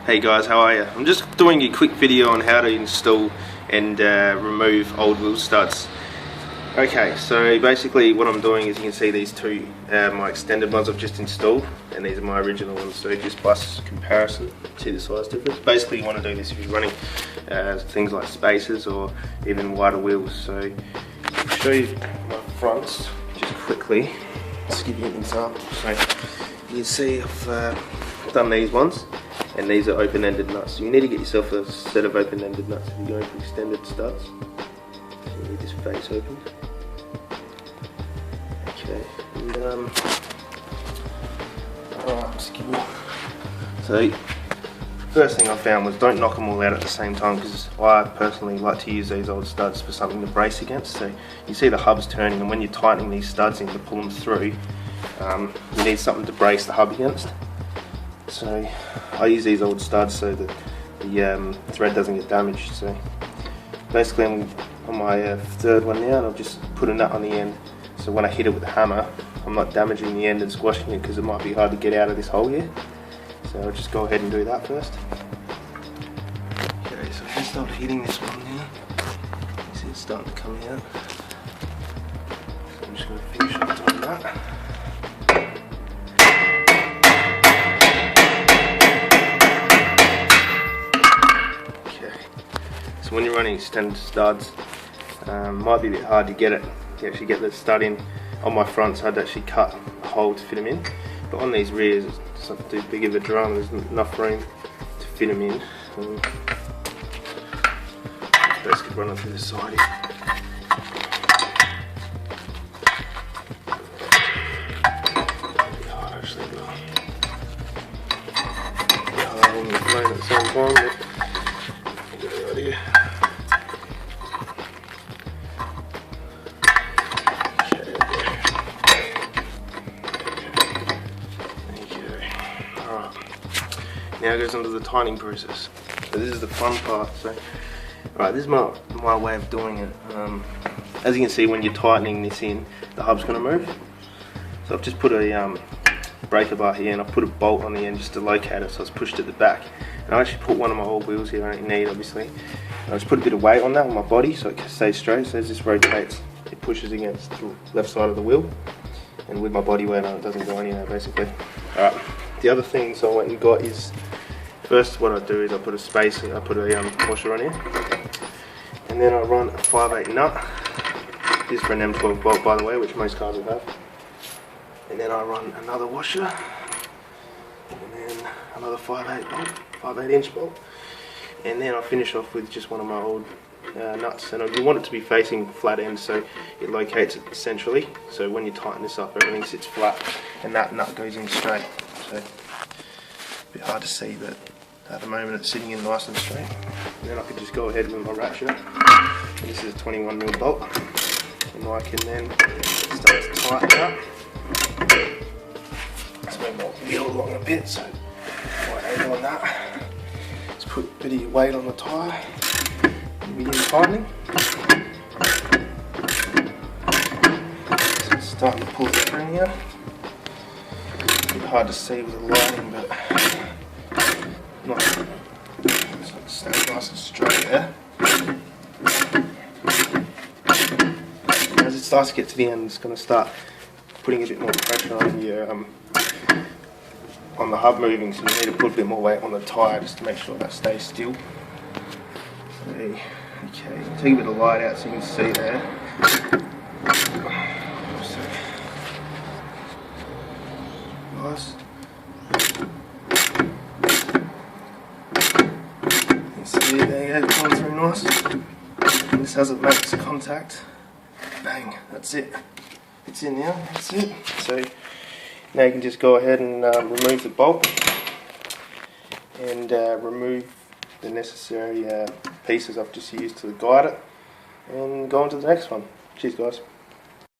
Hey guys, how are you? I'm just doing a quick video on how to install and remove old wheel studs. Okay, so basically what I'm doing is you can see these two, my extended ones I've just installed, and these are my original ones, so just by comparison, see the size difference. Basically you want to do this if you're running things like spacers or even wider wheels. So I'll show you my fronts just quickly, just give you an example. So you can see I've done these ones. And these are open-ended nuts. So you need to get yourself a set of open-ended nuts if you're going for extended studs. So you need this face open. Okay, and alright, just give me. So first thing I found was don't knock them all out at the same time, because I personally like to use these old studs for something to brace against. So you see the hubs turning, and when you're tightening these studs in to pull them through, you need something to brace the hub against. So I use these old studs so that the thread doesn't get damaged. So basically I'm on my third one now, and I'll just put a nut on the end, so when I hit it with a hammer I'm not damaging the end and squashing it, because it might be hard to get out of this hole here. So I'll just go ahead and do that first. Okay, so I can start hitting this one now. You see it's starting to come out. So I'm just going to finish off doing that. So when you're running extended studs, might be a bit hard to get it, to actually get the stud in. On my fronts I had to actually cut a hole to fit them in, but on these rears it's not too big of a drama, there's enough room to fit them in. Just basically run them through the side here. Hard actually, but hard on the plane at the same time, but good idea. Now it goes on to the tightening process. So this is the fun part. So, alright, this is my way of doing it. As you can see, when you're tightening this in, the hub's going to move. So I've just put a breaker bar here, and I've put a bolt on the end just to locate it, so it's pushed at the back. And I actually put one of my old wheels here, I don't need obviously. And I just put a bit of weight on that, on my body, so it stays straight. So as this rotates, it pushes against the left side of the wheel. And with my body weight on it, doesn't go anywhere basically. Alright, the other things I went and got is, first what I do is I put a spacer, I put a washer on here, and then I run a 5/8 nut. This is for an M12 bolt, by the way, which most cars will have. And then I run another washer, and then another 5/8 bolt, 5/8 inch bolt, and then I finish off with just one of my old nuts. And you want it to be facing flat end, so it locates it centrally. So when you tighten this up, everything sits flat, and that nut goes in straight. So a bit hard to see, but at the moment it's sitting in nice and straight. And then I can just go ahead with my ratchet. And this is a 21mm bolt, and I can then start to tighten up. Let's move my wheel along a bit, so quite angle on that. Just put a bit of your weight on the tyre and begin tightening. So it's starting to pull through here. A bit hard to see with the lighting, but not stay nice and straight there. As it starts to get to the end, it's going to start putting a bit more pressure on your on the hub moving, so you need to put a bit more weight on the tyre just to make sure that stays still. So, okay, take a bit of light out so you can see there. Nice. See, there you go, going through nice. And this as it makes contact, bang, that's it. It's in now, that's it. So now you can just go ahead and remove the bolt and remove the necessary pieces I've just used to guide it, and go on to the next one. Cheers guys.